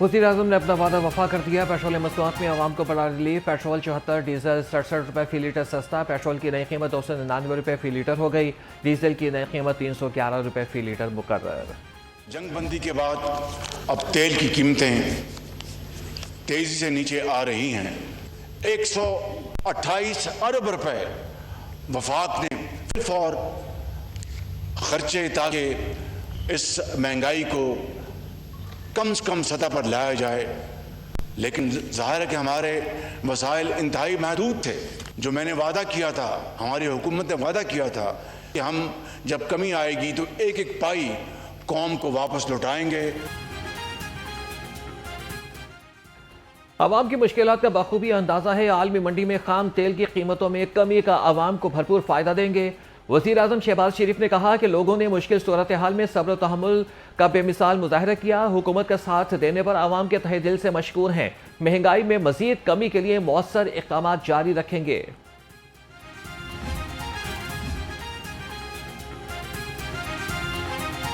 वज़ीर-ए-आज़म ने अपना वादा वफा कर दिया। पेट्रोल मसनूआत में आवाम को बड़ा रिलीफ। पेट्रोल 74, डीजल 67 रुपये फी लीटर सस्ता। पेट्रोल की नई कीमत 299 रुपये फी लीटर हो गई। डीजल की नई कीमत 311 रुपये फी लीटर मुकर्रर। जंगबंदी के बाद अब तेल की कीमतें तेजी से नीचे आ रही हैं। 128 अरब रुपए वफाक ने फॉर खर्चे ताकि इस महंगाई को कम से कम सतह पर लाया जाए, लेकिन जाहिर है कि हमारे वसाइल इंतहाई महदूद थे। जो मैंने वादा किया था, हमारी हुकूमत ने वादा किया था कि हम जब कमी आएगी तो एक एक पाई कौम को वापस लौटाएंगे। आवाम की मुश्किलात का बखूबी अंदाजा है। आलमी मंडी में खाम तेल की कीमतों में कमी का आवाम को भरपूर फायदा देंगे। वज़ीर-ए-आज़म शहबाज शरीफ ने कहा कि लोगों ने मुश्किल सूरत हाल में सब्र तहम्मुल का बेमिसाल मुजाहरा किया। हुकूमत का साथ देने पर आवाम के तहे दिल से मशकूर हैं। महंगाई में मजीद कमी के लिए मौसर इक़दाम जारी रखेंगे।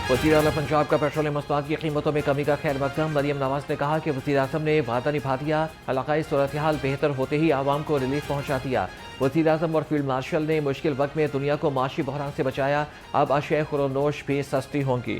वज़ीर-ए-आला पंजाब का पेट्रोल मसनूआत की कीमतों में कमी का खैर मकदम। मरियम नवाज ने कहा कि वज़ीर-ए-आज़म ने वादा निभा दिया। इलाकाई सूरत हाल बेहतर होते ही आवाम को रिलीफ पहुंचा दिया। वज़ीर-ए-आज़म और फील्ड मार्शल ने मुश्किल वक्त में दुनिया को माशी बहरान से बचाया। अब अशय खुरोनोश भी सस्ती होंगी।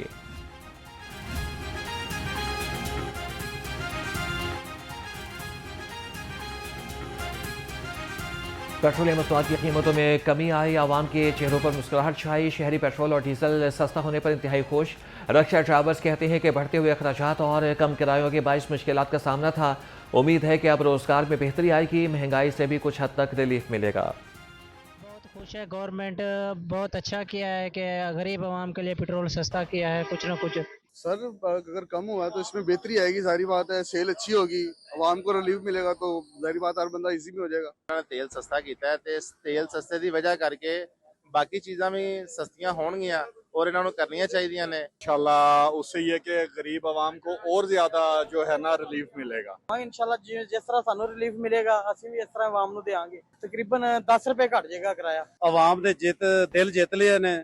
पेट्रोल मसनूआत की कीमतों में कमी आई। आवाम के चेहरों पर मुस्कुराहट छाई। शहरी पेट्रोल और डीजल सस्ता होने पर इंतहाई खुश। रक्षा ड्राइवर्स कहते हैं कि बढ़ते हुए अखराजात और कम किरायों के बाइस मुश्किलात का सामना था। उम्मीद है कि अब रोजगार में बेहतरी आएगी। महंगाई से भी कुछ हद तक रिलीफ मिलेगा। बहुत खुश है। गवर्नमेंट बहुत अच्छा किया है कि गरीब आवाम के लिए पेट्रोल सस्ता किया है। कुछ ना कुछ सर अगर कम हुआ तो इसमें बेहतरी आएगी, सारी बात है। सेल अच्छी होगी, आवाम को रिलीफ मिलेगा तो सारी बात हर बंदा इजी में हो जाएगा। तेल सस्ता किया है ते तेल सस्ते की वजह करके बाकी चीज़ां भी सस्तियां होणगियां और इन्हां नूं करनियां चाहिदियां ने। इंशाल्लाह उससे ये कि गरीब आवाम को और ज्यादा जो है ना रिलीफ मिलेगा। हाँ इंशाल्लाह जिस तरह सानू रिलीफ मिलेगा ਅਸੀਂ भी इस तरह आवाम ਨੂੰ देंगे। तकरीबन 10 रुपए घट जाएगा किराया। आवाम ने दिल जित लिया ने।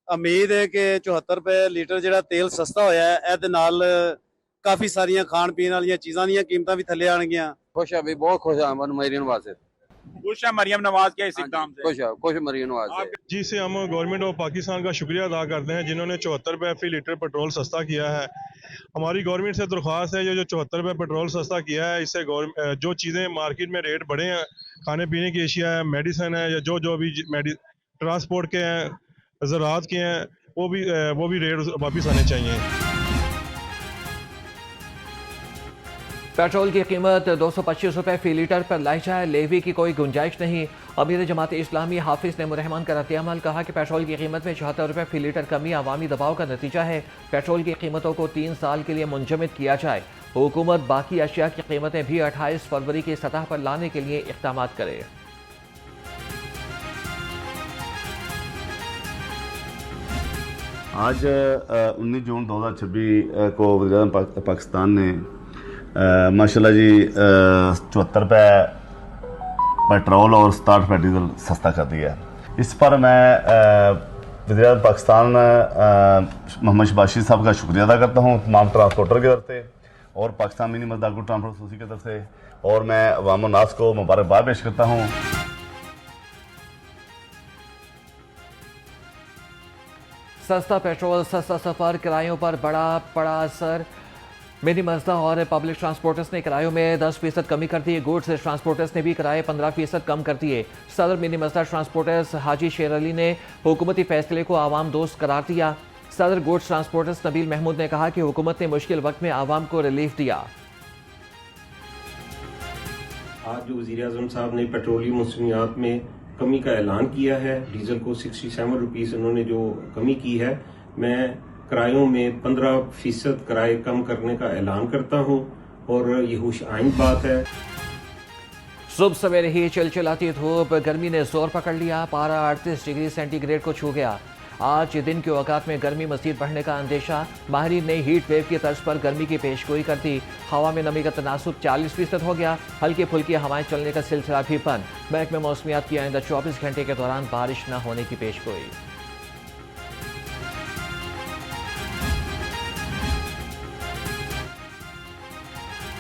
उम्मीद है कि 74 रुपए लीटर ਜਿਹੜਾ तेल सस्ता ਹੋਇਆ ਹੈ ਇਹਦੇ ਨਾਲ ਕਾਫੀ ਸਾਰੀਆਂ ਖਾਣ ਪੀਣ ਵਾਲੀਆਂ ਚੀਜ਼ਾਂ ਦੀਆਂ ਕੀਮਤਾਂ ਵੀ ਥੱਲੇ ਆਣਗੀਆਂ। खुश है भाई, बहुत खुश है मरीम नवाज से। खुश है मरियम नवाज के इस इक़दाम से। खुश मरीम नवाज से। जी से हम गवर्नमेंट ऑफ पाकिस्तान का शुक्रिया अदा करते हैं जिन्होंने 74 रुपये फी लीटर पेट्रोल सस्ता किया है। हमारी गवर्नमेंट से दरख्वास्त है जो 74 रुपये पेट्रोल सस्ता किया है, इससे जो चीज़ें मार्केट में रेट बढ़े हैं, खाने पीने की एशिया है, मेडिसिन है, या जो भी ट्रांसपोर्ट के हैं, ज़राअत के हैं, वो भी रेट वापस आने चाहिए। पेट्रोल की कीमत 225 रुपये फी लीटर पर लाई जाए, लेवी की कोई गुंजाइश नहीं। अमीर जमात इस्लामी हाफिज ने मुरहमान का रद्द-ए-अमल। कहा कि पेट्रोल की कीमत में 74 रुपये फी लीटर कमी अवामी दबाव का नतीजा है। पेट्रोल की कीमतों को 3 साल के लिए मुंजमद किया जाए। हुकूमत बाकी अशिया की कीमतें भी 28 फरवरी की सतह पर लाने के लिए इक़दाम करे। आज 19 जून 2026 को वज़ीर-ए-आज़म पाकिस्तान ने माशाल्लाह जी 74 रुपये पेट्रोल और 67 रुपये डीजल सस्ता कर दिया है। इस पर मैं वज़ीर-ए-आज़म पाकिस्तान मोहम्मद शहबाज साहब का शुक्रिया अदा करता हूँ, तमाम ट्रांसपोर्टर की तरफ से और पाकिस्तान मिनी मजदार ट्रांसपोर्ट एसोसिएशन की तरफ से, और मैं अवाम नास को मुबारकबाद पेश करता हूँ। सस्ता पेट्रोल, सस्ता सफ़र, किरायों पर बड़ा पड़ा असर। मिनी मजदा और पब्लिक ट्रांसपोर्टर्स ने किरायों में 10% कमी कर दी। गुड्स ट्रांसपोर्टर्स ने भी किराए 15% कम कर दिए। सदर मिनी मजदा ट्रांसपोर्टर्स हाजी शेर अली ने हुकूमती फैसले को आवाम दोस्त करार दिया। सदर गुड्स ट्रांसपोर्टर्स नबील महमूद ने कहा कि हुकूमत ने मुश्किल वक्त में आवाम को रिलीफ दिया। आज जो वज़ीर-ए-आज़म साहब ने पेट्रोलियम मसनूआत में कमी का ऐलान किया है, डीजल को 67 रुपीज़ उन्होंने जो कमी की है, मैं किरायों में 15% किराए कम करने का ऐलान करता हूं और ये होश आइंद बात है। सुबह सवेरे ही चिलचिलाती धूप, गर्मी ने जोर पकड़ लिया। पारा 38 डिग्री सेंटीग्रेड को छू गया। आज दिन के औकात में गर्मी मज़ीद बढ़ने का अंदेशा। माहिरीन ने हीट वेव की तर्ज पर गर्मी की पेशगोई कर दी। हवा में नमी का तनासुब 40% हो गया। हल्की फुल्की हवाएं चलने का सिलसिला भी बंद। महकमे मौसमियात की आइंदा 24 घंटे के दौरान बारिश न होने की पेशगोई।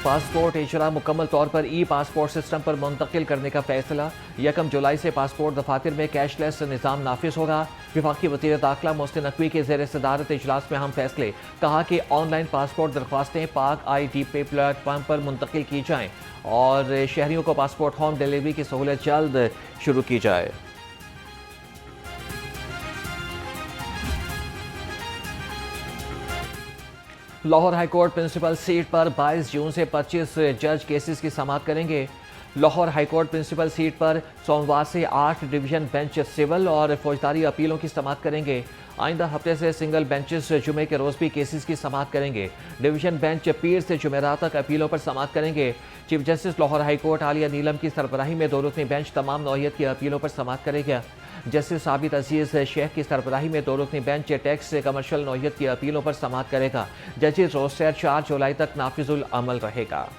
पासपोर्ट इजरा मुकम्मल तौर पर ई पासपोर्ट सिस्टम पर मुंतकिल करने का फैसला। 1 जुलाई से पासपोर्ट दफातर में कैशलेस निज़ाम नाफिज होगा। वफाकी वज़ीर दाखिला मोहसिन नकवी के ज़ेर सदारत इजलास में अहम फैसले। कहा कि ऑनलाइन पासपोर्ट दरख्वास्तें पाक IDP प्लेटफॉर्म पर मुंतकिल की जाएँ और शहरियों को पासपोर्ट होम डिलीवरी की सहूलत जल्द शुरू की जाए। लाहौर हाईकोर्ट प्रिंसिपल सीट पर 22 जून से 25 जज केसेस की समाअत करेंगे। लाहौर हाईकोर्ट प्रिंसिपल सीट पर सोमवार से 8 डिवीजन बेंच सिविल और फौजदारी अपीलों की समाअत करेंगे। आइंदा हफ्ते से सिंगल बेंचेस जुमे के रोज भी केसेस की समाअत करेंगे। डिवीजन बेंच पीर से जुमेरात तक अपीलों पर समाअत करेंगे। Chief justice Lahore high court Aalia Neelum की सरबराही में 2 रुकनी बेंच तमाम नौइयत की अपीलों पर समाअत करेगा। जस्टिस साबित अजीज शेख की सरबराही में 2 रुकनी बेंच टैक्स से कमर्शियल नौइयत की अपीलों पर समाअत करेगा। जजेस रोस्टर 4 जुलाई तक नाफिजुल अमल रहेगा।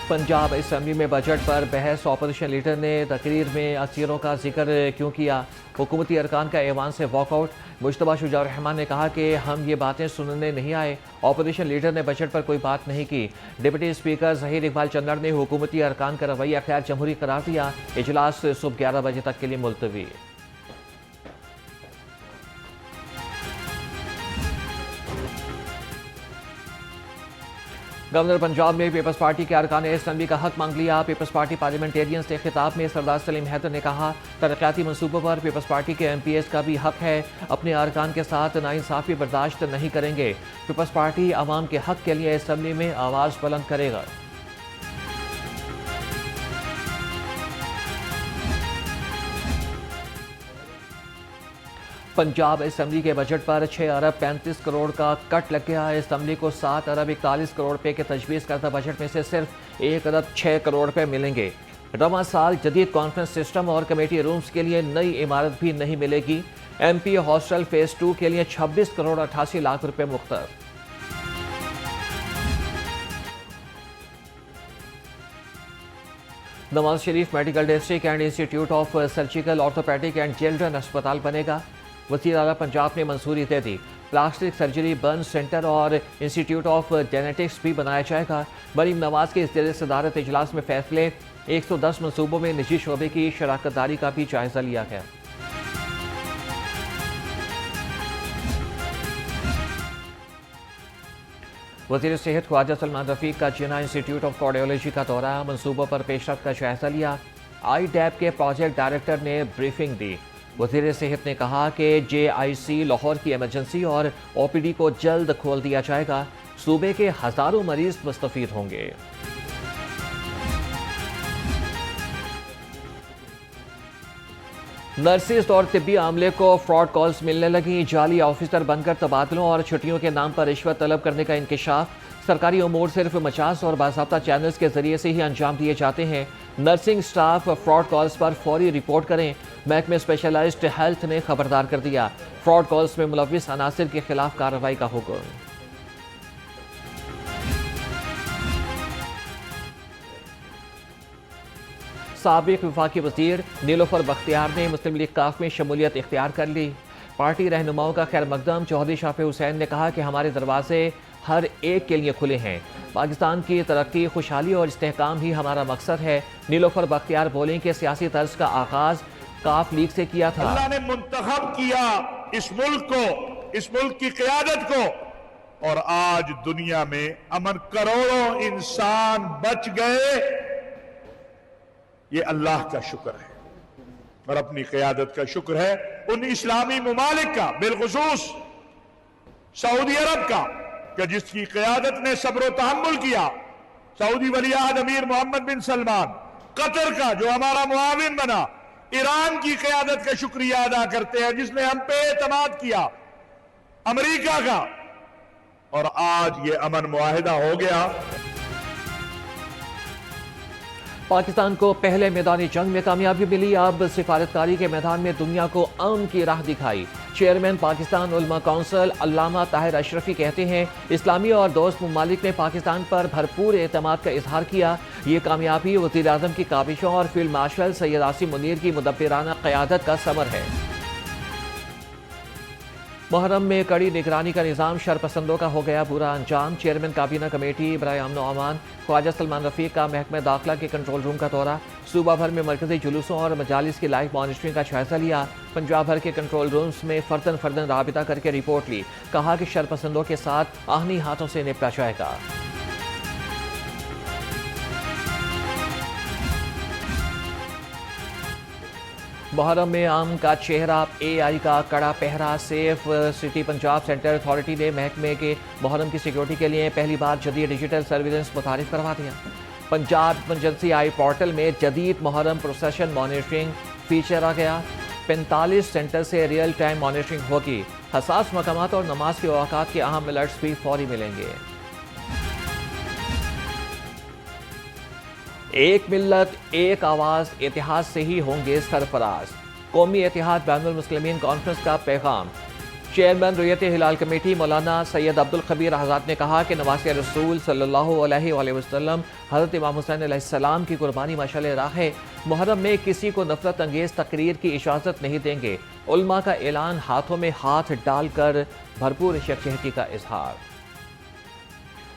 पंजाब असेंबली में बजट पर बहस। ऑपोजिशन लीडर ने तकरीर में असीरों का जिक्र क्यों किया? हुकूमती अरकान का ऐवान से वॉकआउट। मुश्तबा शुजाउर रहमान ने कहा कि हम ये बातें सुनने नहीं आए। ऑपोजिशन लीडर ने बजट पर कोई बात नहीं की। डिप्टी स्पीकर ज़हीर इकबाल चन्नड़ ने हुकूमती अरकान का रवैया खैर जमहूरी करार दिया। इजलास सुबह 11 बजे तक के लिए मुलतवी। गवर्नर पंजाब ने पीपल्स पार्टी के अरकान असेंबली का हक मांग लिया। पीपल्स पार्टी पार्लियामेंटेरियंस के खिताब में सरदार सलीम हैदर ने कहा, तरक्याती मनसूबों पर पीपल्स पार्टी के MPs का भी हक है। अपने अरकान के साथ नाइंसाफी बर्दाश्त नहीं करेंगे। पीपल्स पार्टी आवाम के हक के लिए असेंबली में आवाज़ बुलंद करेगा। पंजाब असेंबली के बजट पर 6 अरब 35 करोड़ का कट लग गया है। असेंबली को 7 अरब 41 करोड़ रुपए के तजवीज़ करता बजट में से सिर्फ 1 अरब 6 करोड़ रुपए मिलेंगे। रवां साल जदीद कॉन्फ्रेंस सिस्टम और कमेटी रूम्स के लिए नई इमारत भी नहीं मिलेगी। MP हॉस्टल फेज 2 के लिए 26 करोड़ 88 लाख रुपए मुख्तर। Nawaz Sharif medical district and institute of surgical orthopaedic and children अस्पताल बनेगा। वज़ीर आला पंजाब ने मंजूरी दे दी। प्लास्टिक सर्जरी बर्न सेंटर और इंस्टीट्यूट ऑफ जेनेटिक्स भी बनाया जाएगा। मरीम नवाज के ज़ेर सदारत इजलास में फैसले। 110 मनसूबों में निजी शोबे की शराकत दारी का भी जायजा लिया गया। वज़ीर सेहत ख्वाजा सलमान रफीक का जिन्ना इंस्टीट्यूट ऑफ कार्डियोलॉजी का दौरा। मनसूबों पर पेशरफ्त का जायजा लिया। IDAP के प्रोजेक्ट डायरेक्टर ने ब्रीफिंग दी। वज़ीर सेहत ने कहा कि JIC लाहौर की इमरजेंसी और OPD को जल्द खोल दिया जाएगा। सूबे के हज़ारों मरीज मुस्तफ़ीद होंगे। नर्सिस और तिब्बी आमले को फ्रॉड कॉल्स मिलने लगी। जाली ऑफिसर बनकर तबादलों और छुट्टियों के नाम पर रिश्वत तलब करने का इंकशाफ। सरकारी उमूर सिर्फ मजाज और बाज़ाब्ता चैनल्स के जरिए से ही अंजाम दिए जाते हैं। नर्सिंग स्टाफ फ्रॉड कॉल्स पर फौरी रिपोर्ट करें। महकमे स्पेशलाइज्ड हेल्थ ने खबरदार कर दिया। फ्रॉड कॉल्स में मुलविस अनासिर के खिलाफ कार्रवाई का हुक्म। साबिक वफाकी वज़ीर नीलोफर बख्तियार ने मुस्लिम लीग काफ में शमूलियत इख्तियार कर ली। पार्टी रहनुमाओं का खैर मकदम। चौधरी शाफी हुसैन ने कहा कि हमारे दरवाजे हर एक के लिए खुले हैं। पाकिस्तान की तरक्की, खुशहाली और इस्तेहकाम ही हमारा मकसद है। नीलोफर बख्तियार बोलें कि सियासी तर्ज का आगाज काफ लीग से किया था। अल्लाह ने मुंतखब किया इस मुल्क को, इस मुल्क की क़यादत को, और आज दुनिया में अमन, करोड़ों इंसान बच गए। ये अल्लाह का शुक्र है और अपनी क़यादत का शुक्र है उन इस्लामी ममालिक का, बिलखुसूस सऊदी अरब का, कि जिसकी क़यादत ने सब्र तहम्मुल किया। सऊदी वली-अहद अमीर मोहम्मद बिन सलमान, कतर का जो हमारा मुआविन बना, ईरान की क़यादत का शुक्रिया अदा करते हैं जिसने हम पे एतमाद किया, अमेरिका का, और आज ये अमन मुआहिदा हो गया। पाकिस्तान को पहले मैदानी जंग में कामयाबी मिली। अब सिफारतकारी के मैदान में दुनिया को अमन की राह दिखाई। चेयरमैन पाकिस्तान उलमा काउंसिल अल्लामा ताहिर अशरफी कहते हैं, इस्लामी और दोस्त ममालिक ने पाकिस्तान पर भरपूर एतमाद का इजहार किया। ये कामयाबी वज़ीर आज़म की काबिशों और फील्ड मार्शल सैयद आसिम मुनीर की मुदब्बिराना क़यादत का समर है। मुहर्रम में कड़ी निगरानी का निज़ाम शरपसंदों का हो गया बुरा अंजाम। चेयरमैन काबीना कमेटी बराए अमन व अमान ख्वाजा सलमान रफीक का महकमा दाखिला के कंट्रोल रूम का दौरा। सूबा भर में मरकजी जुलूसों और मजालिस की लाइव मॉनिटरिंग का जायजा लिया। पंजाब भर के कंट्रोल रूम्स में फर्दन फर्दन राबिता करके रिपोर्ट ली। कहा कि शरपसंदों के साथ आहनी हाथों से निपटा जाएगा। मुहर्रम में आम का चेहरा AI का कड़ा पहरा। Safe city Punjab centre authority ने महकमे के मुहर्रम की सिक्योरिटी के लिए पहली बार जदीद डिजिटल सर्विलेंस मुतारिफ करवा दिया। पंजाब इमरजेंसी आई पोर्टल में जदीद मुहर्रम प्रोसेशन मॉनिटरिंग फीचर आ गया। 45 सेंटर से रियल टाइम मॉनिटरिंग होगी। हसास मकामात और नमाज के औकात के अहम अलर्ट्स भी फौरी मिलेंगे। एक मिल्लत एक आवाज़ इतिहाद से ही होंगे सरफराज। कौमी इतिहाद बैनुल मुस्लिमीन कॉन्फ्रेंस का पैगाम। चेयरमैन रुयत हिलाल कमेटी मौलाना सैयद अब्दुल खबीर आज़ाद ने कहा कि नवासे रसूल सल्लल्लाहु अलैहि वसल्लम हज़रत इमाम हुसैन अलैहिस्सलाम की कुर्बानी मशाल राह है। मुहर्रम में किसी को नफरत अंगेज तकरीर की इजाज़त नहीं देंगे। उल्मा का ऐलान, हाथों में हाथ डालकर भरपूर यकजहती का इजहार।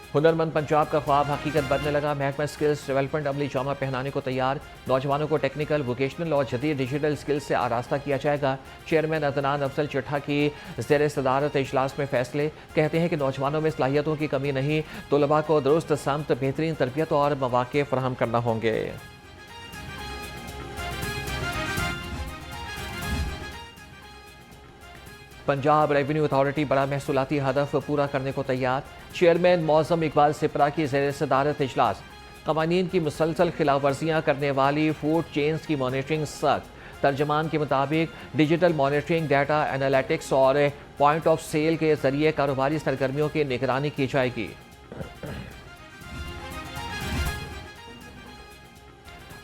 हुनरमंद पंजाब का ख्वाब हकीकत बनने लगा। महकमा स्किल्स डेवलपमेंट अमली जामा पहनाने को तैयार। नौजवानों को टेक्निकल, वोकेशनल और जदीद डिजिटल स्किल्स से आरास्ता किया जाएगा। चेयरमैन अदनान अफजल चिट्ठा की ज़ेर सदारत इजलास में फैसले। कहते हैं कि नौजवानों में सलाहियतों की कमी नहीं, तुलबा को दुरुस्त समत, बेहतरीन तरबियत और मौक़े फराहम करना होंगे। पंजाब रेवेन्यू अथॉरिटी बड़ा महसूलाती हदफ पूरा करने को तैयार। चेयरमैन मौज़म इकबाल सिपरा की ज़ेर सदारत इजलास। क़वानीन की मुसलसल खिलाफ वर्जियाँ करने वाली फूड चेन्स की मॉनिटरिंग सख्त। तर्जमान के मुताबिक डिजिटल मॉनिटरिंग, डाटा एनालिटिक्स और पॉइंट ऑफ सेल के जरिए कारोबारी सरगर्मियों की निगरानी की जाएगी।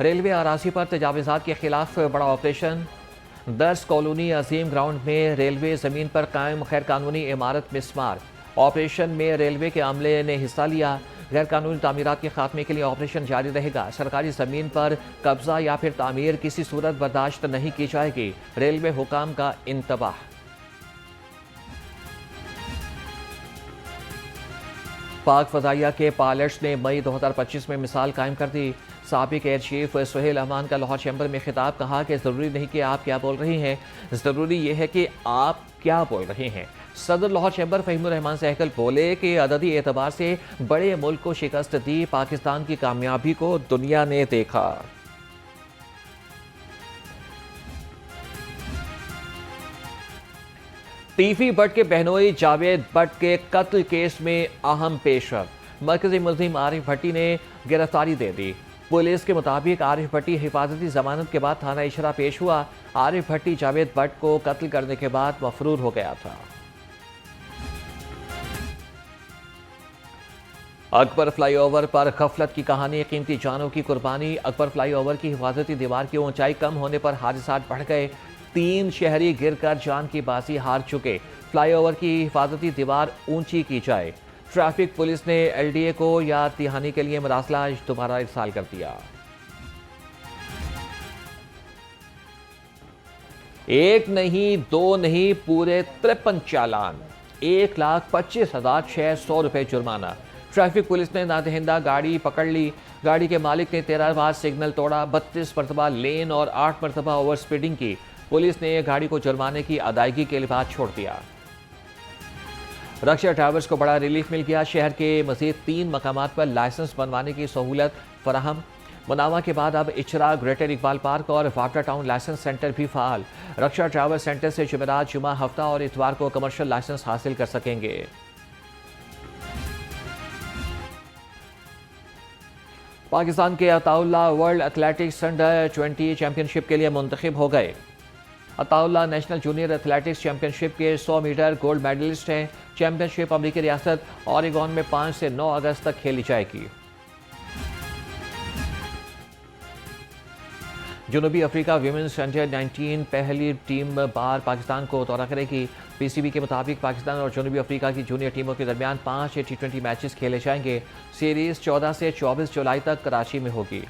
रेलवे अराजी पर तजावीज़ात के खिलाफ बड़ा ऑपरेशन। दर्स कॉलोनी अजीम ग्राउंड में रेलवे ज़मीन पर कायम गैर कानूनी इमारत मिसमार। ऑपरेशन में रेलवे के अमले ने हिस्सा लिया। गैर कानूनी तामीरात के खात्मे के लिए ऑपरेशन जारी रहेगा। सरकारी ज़मीन पर कब्जा या फिर तामीर किसी सूरत बर्दाश्त नहीं की जाएगी। रेलवे हुकाम का इंतबाह। पाक फ़ज़ाइया के पायलट्स ने मई 2025 में मिसाल कायम कर दी। साबिक एयर चीफ सुहेल अमान का लाहौर चैम्बर में खिताब। कहा कि ज़रूरी नहीं कि आप क्या बोल रही हैं, ज़रूरी यह है कि आप क्या बोल रहे हैं। सदर लाहौर चैम्बर फ़हीमुर रहमान सहगल बोले कि अददी एतबार से बड़े मुल्क को शिकस्त दी, पाकिस्तान की कामयाबी को दुनिया ने देखा। टीफी भट्ट के बहनोई जावेद भट्ट के कत्ल केस में अहम पेशरफ। मरकजी मुल्ज़िम आरिफ भट्टी ने गिरफ्तारी दे दी। पुलिस के मुताबिक आरिफ भट्टी हिफाजती जमानत के बाद थाना इशरा पेश हुआ। आरिफ भट्टी जावेद भट्ट को कत्ल करने के बाद मफरूर हो गया था। अकबर फ्लाईओवर पर गफलत की कहानी, कीमती जानों की कुर्बानी। अकबर फ्लाईओवर की हिफाजती दीवार की ऊंचाई कम होने पर हादसात बढ़ गए। 3 शहरी गिरकर जान की बाजी हार चुके। फ्लाईओवर की हिफाजती दीवार ऊंची की जाए। ट्रैफिक पुलिस ने LDA को याद दहानी के लिए मरासला दोबारा इरसाल कर दिया। एक नहीं, 2 नहीं, पूरे 53 चालान, 1,25,600 रुपए जुर्माना। ट्रैफिक पुलिस ने नादहिंदा गाड़ी पकड़ ली। गाड़ी के मालिक ने 13 बार सिग्नल तोड़ा, 32 मरतबा लेन और 8 मरतबा ओवर स्पीडिंग की। पुलिस ने गाड़ी को जुर्माने की अदायगी के बाद छोड़ दिया। रक्षा ड्राइवर्स को बड़ा रिलीफ मिल गया। शहर के मजीद 3 मकामात पर लाइसेंस बनवाने की सहूलत फराहम। मुनावा के बाद अब इचरा, ग्रेटर इकबाल पार्क और वापडा टाउन लाइसेंस सेंटर भी फ़ाल। रक्षा ड्राइवर सेंटर से जुमेरात, जुमा, हफ्ता और इतवार को कमर्शियल लाइसेंस हासिल कर सकेंगे। पाकिस्तान के Ataullah world athletics under 20 championship के लिए मुंतखब हो गए। Ataullah national junior athletics championship के 100 मीटर गोल्ड मेडलिस्ट हैं। चैंपियनशिप अमेरिकी रियासत ऑरेगॉन में 5 से 9 अगस्त तक खेली जाएगी। जनूबी अफ्रीका विमेंस अंडर 19 पहली टीम बार पाकिस्तान को दौरा करेगी। PCB के मुताबिक पाकिस्तान और जनूबी अफ्रीका की जूनियर टीमों के दरमियान 5 T20 मैचेस खेले जाएंगे। सीरीज 14 से 24 जुलाई तक कराची में होगी।